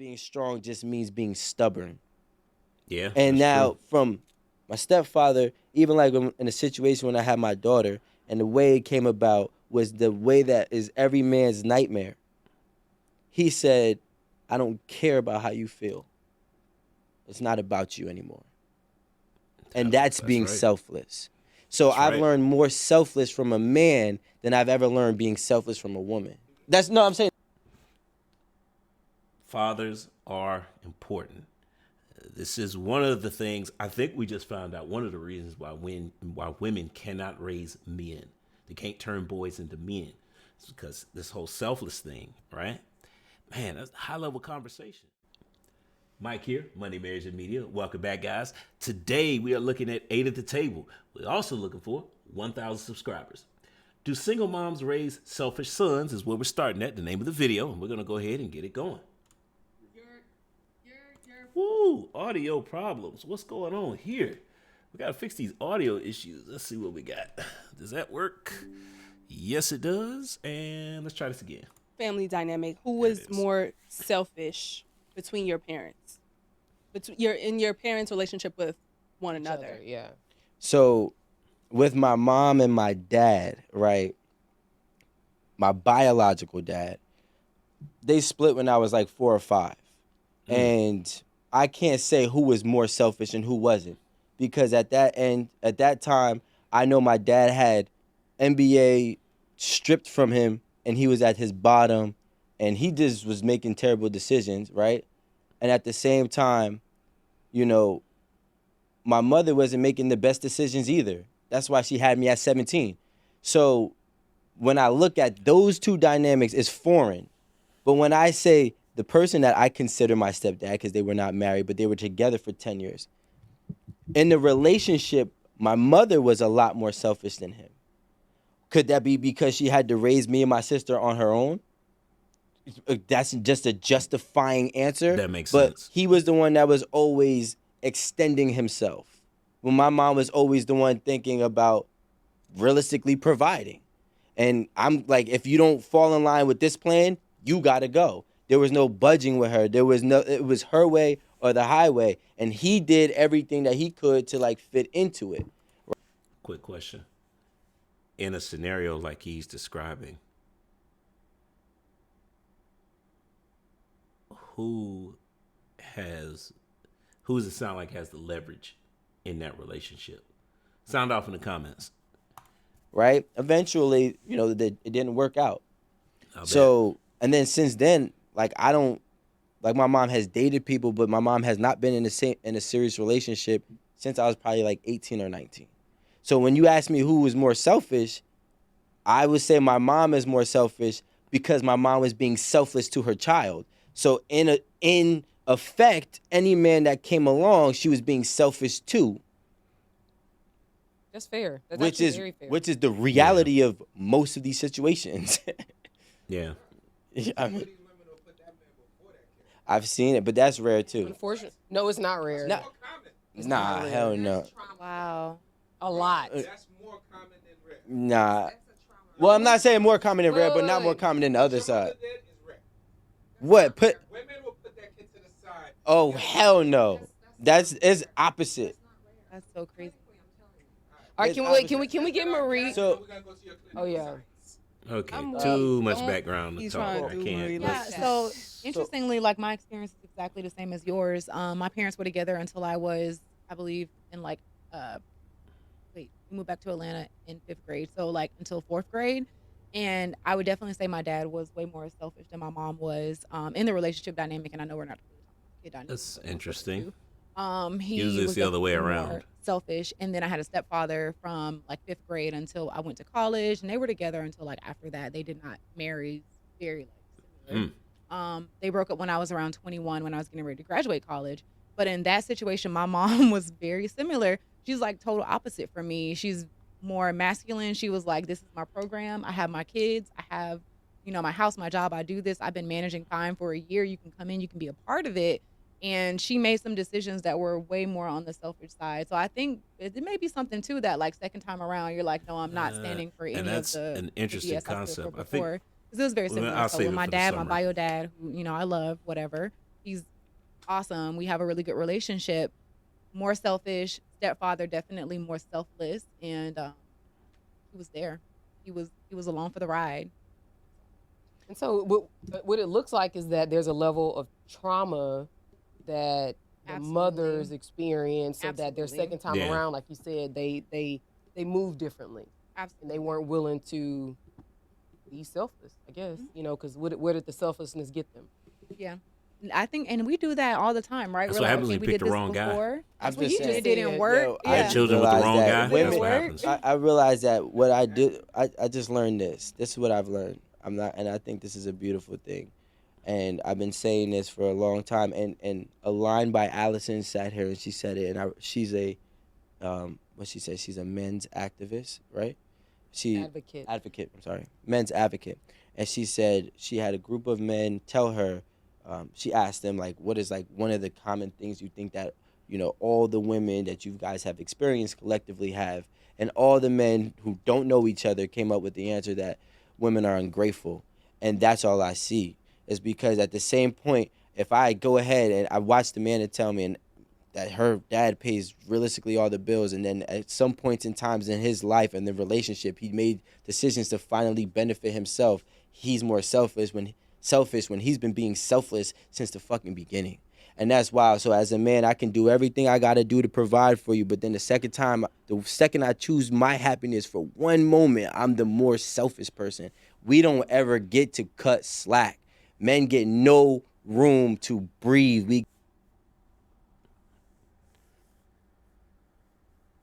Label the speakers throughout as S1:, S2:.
S1: being strong just means being stubborn.
S2: Yeah,
S1: And
S2: that's
S1: now
S2: true.
S1: from my stepfather, even like in a situation when I had my daughter, and the way it came about was the way that is every man's nightmare. He said, "I don't care about how you feel. It's not about you anymore." And that's
S2: That's
S1: being
S2: right.
S1: selfless. So
S2: That's
S1: I've
S2: right.
S1: learned more selfless from a man than I've ever learned being selfless from a woman. That's no, I'm saying.
S2: Fathers are important. This is one of the things I think we just found out. One of the reasons why women cannot raise men, they can't turn boys into men, it's because this whole selfless thing, right? Man, that's a high level conversation. Mike here, Money, Marriage, and Media. Welcome back, guys. Today we are looking at 8 at the table. We're also looking for 1,000 subscribers. Do single moms raise selfish sons? Is where we're starting at, the name of the video, and we're going to go ahead and get it going. Woo, audio problems. What's going on here? We got to fix these audio issues. Let's see what we got. Does that work? Yes, it does. And let's try this again.
S3: Family dynamic. Who
S2: There it
S3: was
S2: is.
S3: more selfish between your parents? In your parents' relationship with one
S4: Each
S3: another.
S4: other, yeah.
S1: So with my mom and my dad, right? My biological dad, they split when I was like 4 or 5. And I can't say who was more selfish and who wasn't. Because at that time, I know my dad had NBA stripped from him and he was at his bottom and he just was making terrible decisions, right? And at the same time, you know, my mother wasn't making the best decisions either. That's why she had me at 17. So when I look at those two dynamics, it's foreign. But when I say the person that I consider my stepdad, because they were not married, but they were together for 10 years, in the relationship, my mother was a lot more selfish than him. Could that be because she had to raise me and my sister on her own? That's just a justifying answer.
S2: That makes
S1: But
S2: sense.
S1: he was the one that was always extending himself. When my mom was always the one thinking about realistically providing. And I'm like, if you don't fall in line with this plan, you gotta go. There was no budging with her. It was her way or the highway. And he did everything that he could to like fit into it.
S2: Quick question. In a scenario like he's describing, who has who does it sound like has the leverage in that relationship? Sound off in the comments.
S1: Right? Eventually, it didn't work out.
S2: I'll bet.
S1: So, and then since then, like I don't like my mom has dated people, but my mom has not been in a serious relationship since I was probably like 18 or 19. So when you ask me who was more selfish, I would say my mom is more selfish because my mom was being selfless to her child. So in effect, any man that came along, she was being selfish too,
S4: That's fair. That's
S1: which
S4: actually
S1: is
S4: very fair.
S1: which is the reality of most of these situations.
S2: Yeah.
S1: I mean, I've seen it, but that's rare too.
S4: Unfortunately, no, it's not rare.
S1: Nah, nah, hell no.
S3: Wow.
S4: A lot.
S5: That's more common than rare.
S1: Nah. Well, I'm not saying more common than rare, but not more
S4: Wait.
S1: common than the other
S5: Your
S1: side.
S5: mother did is rare.
S1: What? Put?
S5: Women will put that kid to the side.
S1: Oh hell no. It's opposite.
S3: That's so crazy.
S4: All right,
S1: It's
S4: can we get Marie?
S1: So
S5: We're gonna go to your clinical
S4: Oh yeah.
S5: science.
S2: Okay.
S3: I'm
S2: Too
S3: weak.
S2: much background to
S3: He's
S2: talk.
S3: trying
S2: I
S3: to do
S2: can't.
S3: Marie
S6: Yeah,
S3: like that.
S6: so interestingly, like my experience is exactly the same as yours. My parents were together until I was, I believe, in like, we moved back to Atlanta in 5th grade, so like until 4th grade. And I would definitely say my dad was way more selfish than my mom was in the relationship dynamic. And I know we're not really talking about kid dynamic.
S2: That's
S6: but we're supposed
S2: interesting.
S6: to. He
S2: Usually it's
S6: was
S2: the other way
S6: definitely more
S2: around.
S6: selfish. And then I had a stepfather from like 5th grade until I went to college, and they were together until like after that. They did not marry. Very like similar. They broke up when I was around 21 when I was getting ready to graduate college. But in that situation, my mom was very similar. She's like total opposite from me. She's more masculine. She was like, this is my program. I have my kids. I have, my house, my job. I do this. I've been managing fine for a year. You can come in. You can be a part of it. And she made some decisions that were way more on the selfish side. So I think it may be something too that like second time around, you're like, no, I'm not standing for any
S2: and that's
S6: of the
S2: an
S6: the
S2: interesting
S6: BS I stood for
S2: concept. I think
S6: before. 'Cause it was very
S2: well,
S6: similar.
S2: I'll
S6: So
S2: save
S6: with
S2: it
S6: my
S2: for the
S6: dad, my
S2: summer.
S6: bio dad, who I love, whatever. He's awesome. We have a really good relationship. More selfish. Stepfather definitely more selfless, and he was there. He was along for the ride.
S4: And so what it looks like is that there's a level of trauma that the mothers
S6: Absolutely.
S4: experience, so that their
S6: Absolutely.
S4: second time
S2: Yeah.
S4: around, like you said, they move differently, and
S6: Absolutely.
S4: they weren't willing to be selfless, I guess, because where did the selflessness get them?
S6: Yeah. I think, and we do that all the time, right?
S2: That's
S6: We're
S2: what
S6: like,
S2: happens when
S6: okay,
S2: you
S6: we
S2: pick
S6: did
S2: the
S6: this
S2: wrong guy.
S6: before.
S1: I'm
S4: what
S1: just
S4: he
S1: saying.
S4: just
S6: It didn't
S4: said.
S6: work.
S4: Yo,
S1: I
S2: Had
S6: Yeah.
S2: children with the
S1: realized
S2: wrong
S1: that
S2: guy.
S4: It didn't
S2: That's what
S4: work.
S2: happens.
S1: I realized that what I did, I just learned this. This is what I've learned. I'm not, and I think this is a beautiful thing. And I've been saying this for a long time. And a line by Allison sat here and she said it. And she's a, what she said, she's a men's activist, right? She
S4: Advocate.
S1: advocate. I'm sorry, men's advocate. And she said she had a group of men tell her. She asked them like, what is like one of the common things you think that all the women that you guys have experienced collectively have, and all the men who don't know each other came up with the answer that women are ungrateful, and that's all I see is because at the same point, if I go ahead and I watch the man and tell me and that her dad pays realistically all the bills, and then at some points in times in his life and the relationship he made decisions to finally benefit himself, he's more selfish when he's been being selfless since the fucking beginning. And that's wild. So as a man, I can do everything I gotta do to provide for you, but then the second I choose my happiness for one moment, I'm the more selfish person. We don't ever get to cut slack. Men get no room to breathe. We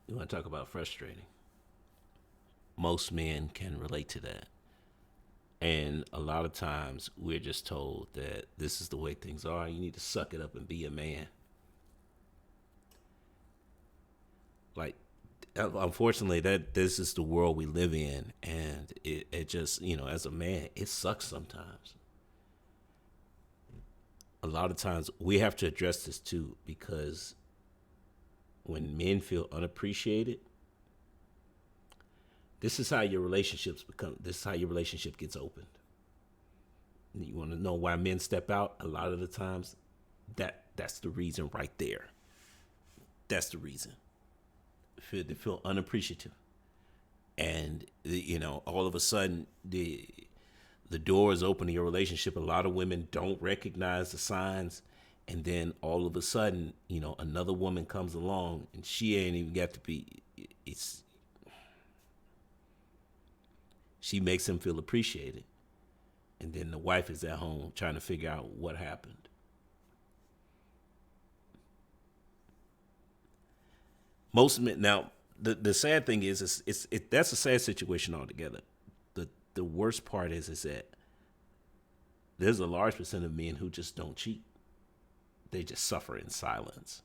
S2: You want to talk about frustrating? Most men can relate to that. And a lot of times we're just told that this is the way things are. You need to suck it up and be a man. Like, unfortunately, that this is the world we live in. And it just, as a man, it sucks sometimes. A lot of times we have to address this too, because when men feel unappreciated, this is how your relationship gets opened. You want to know why men step out? A lot of the times, that's the reason right there. That's the reason. They feel unappreciative, and all of a sudden the door is open to your relationship. A lot of women don't recognize the signs, and then all of a sudden, another woman comes along, and she ain't even got to be. She makes him feel appreciated. And then the wife is at home trying to figure out what happened. Most men, now, the sad thing is that's a sad situation altogether. The worst part is that there's a large percent of men who just don't cheat. They just suffer in silence.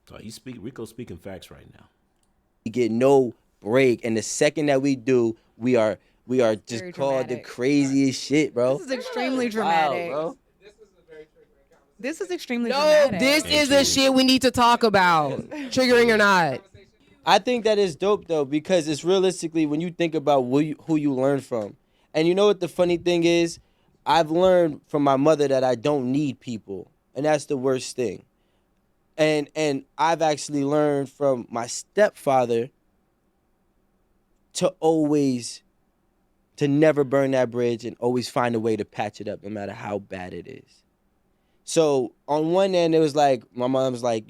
S2: So Rico's speaking facts right now.
S1: get no break, and the second that we do, we are just
S6: Very
S1: called the
S6: dramatic.
S1: craziest shit, bro.
S6: This is extremely
S1: Wow,
S6: dramatic.
S1: bro.
S5: This is a very triggering conversation.
S6: This is extremely
S4: No,
S6: dramatic.
S4: this
S2: Thank
S4: is the
S2: you.
S4: shit we need to talk about. Triggering or not.
S1: I think that is dope though, because it's realistically when you think about who you learn from. And you know what the funny thing is? I've learned from my mother that I don't need people, and that's the worst thing. And I've actually learned from my stepfather to never burn that bridge and always find a way to patch it up no matter how bad it is. So on one end, it was like my mom was like,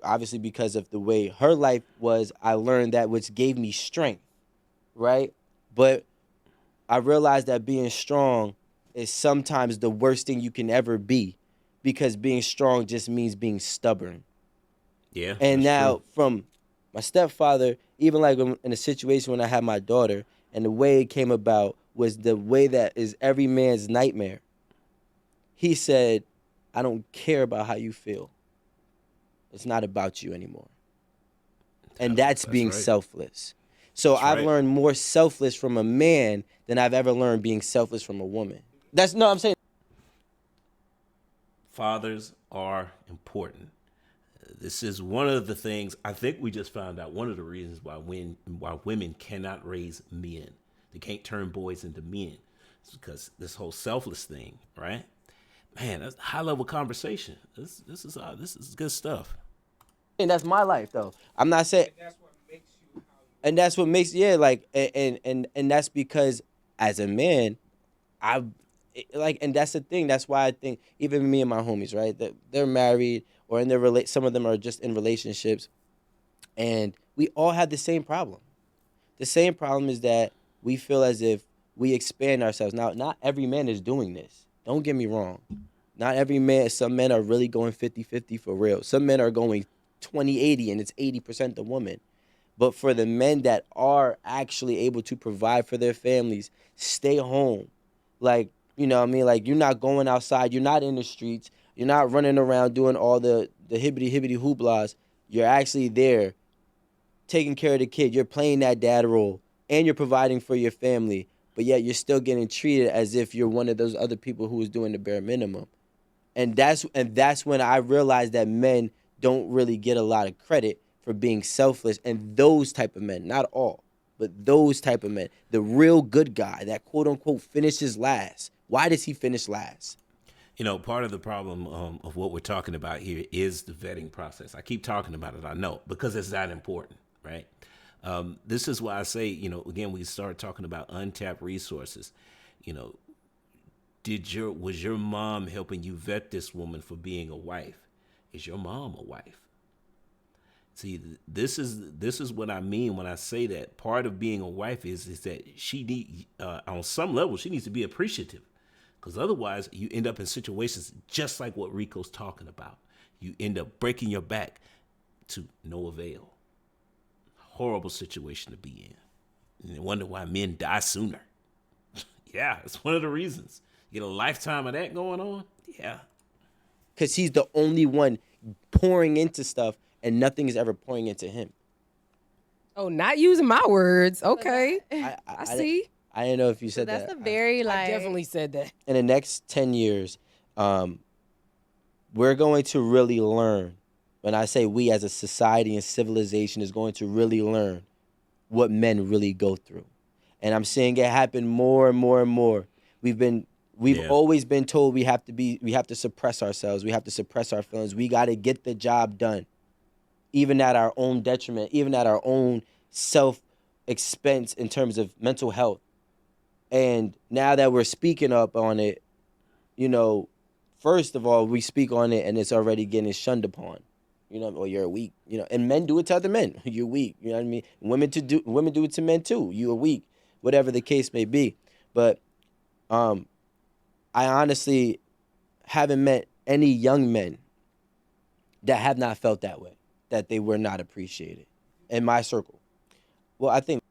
S1: obviously because of the way her life was, I learned that, which gave me strength, right? But I realized that being strong is sometimes the worst thing you can ever be, because being strong just means being stubborn.
S2: Yeah.
S1: And
S2: that's
S1: now
S2: true.
S1: from my stepfather, even like in a situation when I had my daughter, and the way it came about was the way that is every man's nightmare. He said, I don't care about how you feel. It's not about you anymore. And that's being
S2: right.
S1: selfless. So
S2: That's
S1: I've
S2: right.
S1: learned more selfless from a man than I've ever learned being selfless from a woman. I'm saying.
S2: Fathers are important. This is one of the things I think we just found out. One of the reasons why women cannot raise men, they can't turn boys into men, it's because this whole selfless thing, right? Man, that's high level conversation. This is good stuff.
S1: And that's my life though. I'm not saying,
S5: That's what makes you how you
S1: and that's what makes, yeah, like, and that's because as a man, I like, and that's the thing. That's why I think even me and my homies, right, that they're married or in their some of them are just in relationships, and we all have the same problem. The same problem is that we feel as if we expand ourselves. Now, not every man is doing this. Don't get me wrong. Not every man. Some men are really going 50-50 for real. Some men are going 20-80, and it's 80% the woman. But for the men that are actually able to provide for their families, stay home. Like, you know what I mean? Like, you're not going outside. You're not in the streets. You're not running around doing all the hibbity hooplas. You're actually there taking care of the kid. You're playing that dad role and you're providing for your family. But yet you're still getting treated as if you're one of those other people who is doing the bare minimum. And that's when I realized that men don't really get a lot of credit for being selfless. And those type of men, not all, but those type of men, the real good guy that quote unquote finishes last. Why does he finish last?
S2: You know, part of the problem of what we're talking about here is the vetting process. I keep talking about it, I know, because it's that important, right? This is why I say, you know, again, we start talking about untapped resources. You know, was your mom helping you vet this woman for being a wife? Is your mom a wife? See, this is what I mean when I say that part of being a wife is that she need on some level she needs to be appreciative, because otherwise you end up in situations just like what Rico's talking about. You end up breaking your back to no avail. Horrible situation to be in. And you wonder why men die sooner. Yeah, it's one of the reasons. You get a lifetime of that going on. Yeah.
S1: Because he's the only one pouring into stuff and nothing is ever pouring into him.
S4: Oh, not using my words. Okay.
S1: I
S4: I see.
S1: I didn't know if you
S6: So
S1: said
S6: that's
S1: that.
S6: a very like
S4: I definitely said that.
S1: In the next 10 years, we're going to really learn. When I say we as a society and civilization is going to really learn what men really go through. And I'm seeing it happen more and more and more. We've
S2: Yeah.
S1: always been told we have to suppress ourselves. We have to suppress our feelings. We got to get the job done. Even at our own detriment, even at our own self expense in terms of mental health. And now that we're speaking up on it, you know, first of all, we speak on it and it's already getting shunned upon. You know, or you're weak. You know, and men do it to other men. You're weak. You know what I mean? Women do it to men too. You're weak, whatever the case may be. But I honestly haven't met any young men that have not felt that way, that they were not appreciated in my circle. Well, I think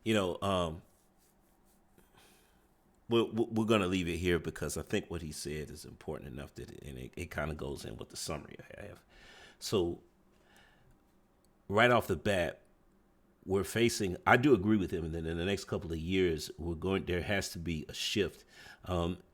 S2: You know, we're going to leave it here because I think what he said is important enough that it kind of goes in with the summary I have. So right off the bat, I do agree with him that in the next couple of years, there has to be a shift,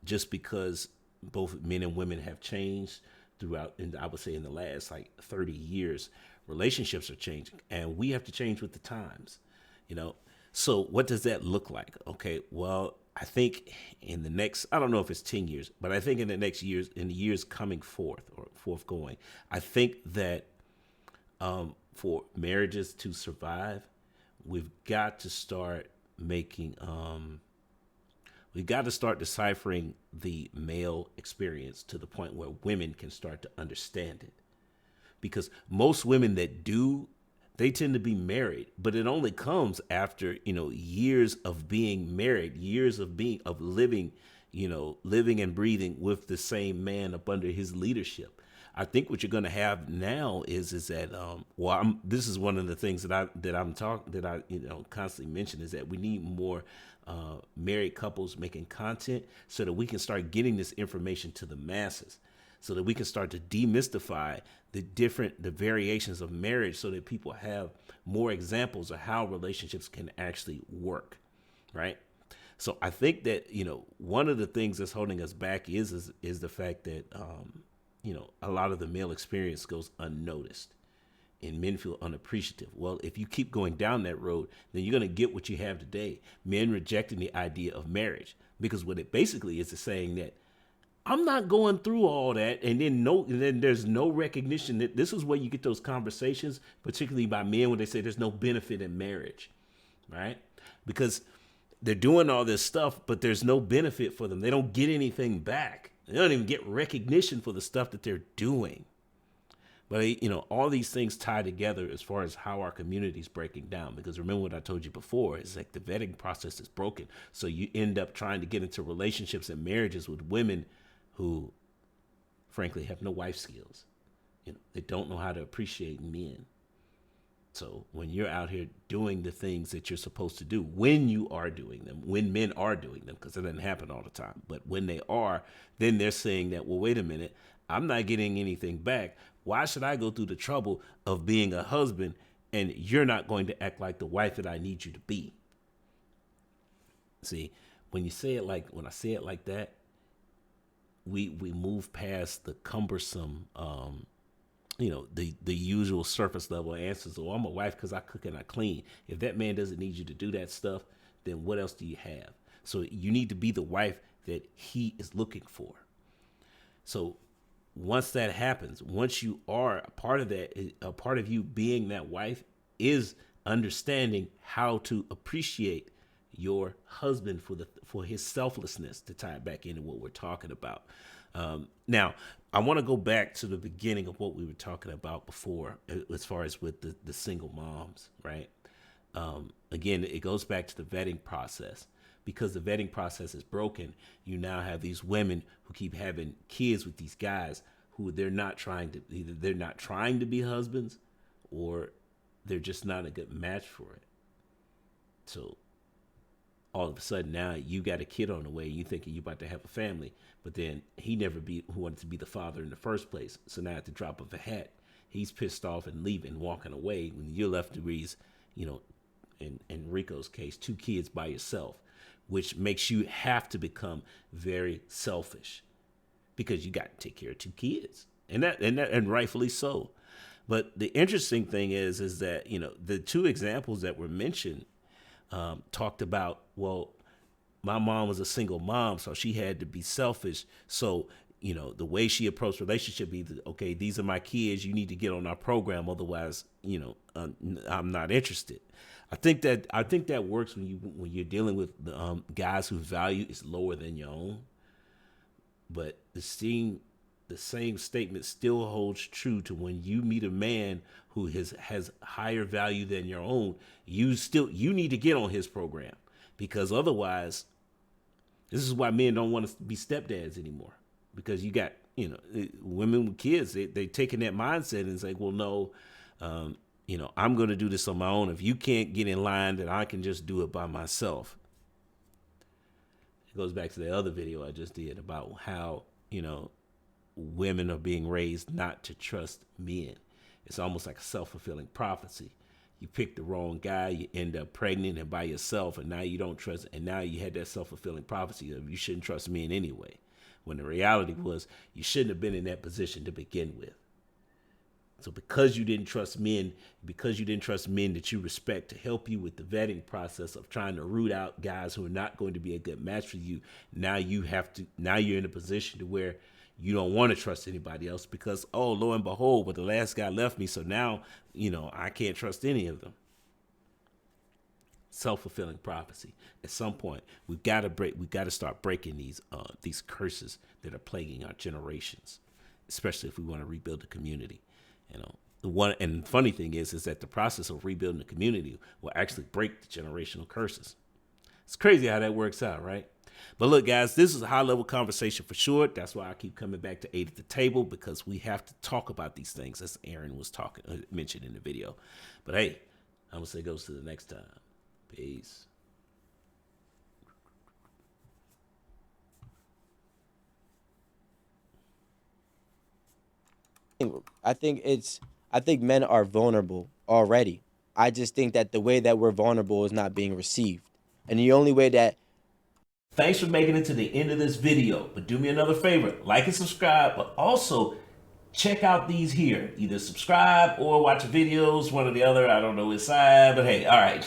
S2: just because both men and women have changed throughout, and I would say in the last like 30 years, relationships are changing and we have to change with the times, you know? So what does that look like? Okay, well, I think in the next, I don't know if it's 10 years, but I think in the next years, in the years coming forth or forthgoing, I think that for marriages to survive, we've got to start deciphering the male experience to the point where women can start to understand it. Because most women that do, they tend to be married, but it only comes after, you know, years of being married, years of living, you know, living and breathing with the same man up under his leadership. I think what you're going to have now is that this is one of the things that I constantly mention is that we need more married couples making content so that we can start getting this information to the masses, so that we can start to demystify the variations of marriage, so that people have more examples of how relationships can actually work, right? So I think that, you know, one of the things that's holding us back is the fact that you know, a lot of the male experience goes unnoticed and men feel unappreciative. Well, if you keep going down that road, then you're going to get what you have today. Men rejecting the idea of marriage, because what it basically is saying that I'm not going through all that, and then there's no recognition that this is where you get those conversations, particularly by men when they say there's no benefit in marriage, right? Because they're doing all this stuff, but there's no benefit for them. They don't get anything back. They don't even get recognition for the stuff that they're doing. But all these things tie together as far as how our community is breaking down. Because remember what I told you before, it's like the vetting process is broken. So you end up trying to get into relationships and marriages with women who, frankly, have no wife skills. They don't know how to appreciate men. So when you're out here doing the things that you're supposed to do, when you are doing them, when men are doing them, because it doesn't happen all the time, but when they are, then they're saying that, well, wait a minute, I'm not getting anything back. Why should I go through the trouble of being a husband and you're not going to act like the wife that I need you to be? See, when I say it like that, we move past the cumbersome, the usual surface level answers. Oh, I'm a wife because I cook and I clean. If that man doesn't need you to do that stuff, then what else do you have? So you need to be the wife that he is looking for. So once that happens, once you are a part of that, a part of you being that wife is understanding how to appreciate your husband for his selflessness, to tie it back into what we're talking about. Now, I want to go back to the beginning of what we were talking about before, as far as with the single moms, right? Again, it goes back to the vetting process. Because the vetting process is broken, you now have these women who keep having kids with these guys who either they're not trying to be husbands, or they're just not a good match for it. So all of a sudden now you got a kid on the way, you thinking you about to have a family, but then he never wanted to be the father in the first place. So now at the drop of a hat, he's pissed off and leaving, walking away, when you're left to raise, in Rico's case, 2 kids by yourself, which makes you have to become very selfish because you got to take care of 2 kids, and rightfully so. But the interesting thing is that, the 2 examples that were mentioned talked about, well, my mom was a single mom, so she had to be selfish. So, the way she approached relationship, either, okay, these are my kids, you need to get on our program, otherwise, I'm not interested. I think that works when you're dealing with guys whose value is lower than your own. But the same statement still holds true to when you meet a man who has higher value than your own. You need to get on his program, because otherwise, this is why men don't want to be stepdads anymore, because you got women with kids, they taking that mindset and say, well, no. I'm going to do this on my own. If you can't get in line, then I can just do it by myself. It goes back to the other video I just did about how, women are being raised not to trust men. It's almost like a self-fulfilling prophecy. You pick the wrong guy, you end up pregnant and by yourself, and now you don't trust, and now you had that self-fulfilling prophecy of you shouldn't trust men anyway. When the reality was you shouldn't have been in that position to begin with. So because you didn't trust men that you respect to help you with the vetting process of trying to root out guys who are not going to be a good match for you, now you're in a position to where you don't want to trust anybody else because, oh, lo and behold, but the last guy left me, so now, I can't trust any of them. Self-fulfilling prophecy. At some point, we've got to start breaking these curses that are plaguing our generations, especially if we want to rebuild the community. The funny thing is that the process of rebuilding the community will actually break the generational curses. It's crazy how that works out, right? But look, guys, this is a high-level conversation for sure. That's why I keep coming back to 8 at the table, because we have to talk about these things, as Aaron was mentioned in the video. But hey, I'm gonna say goes to the next time. Peace.
S1: I think men are vulnerable already. I just think that the way that we're vulnerable is not being received. And the only way that...
S2: Thanks for making it to the end of this video. But do me another favor, like and subscribe, but also check out these here. Either subscribe or watch videos, one or the other. I don't know which side, but hey, all right.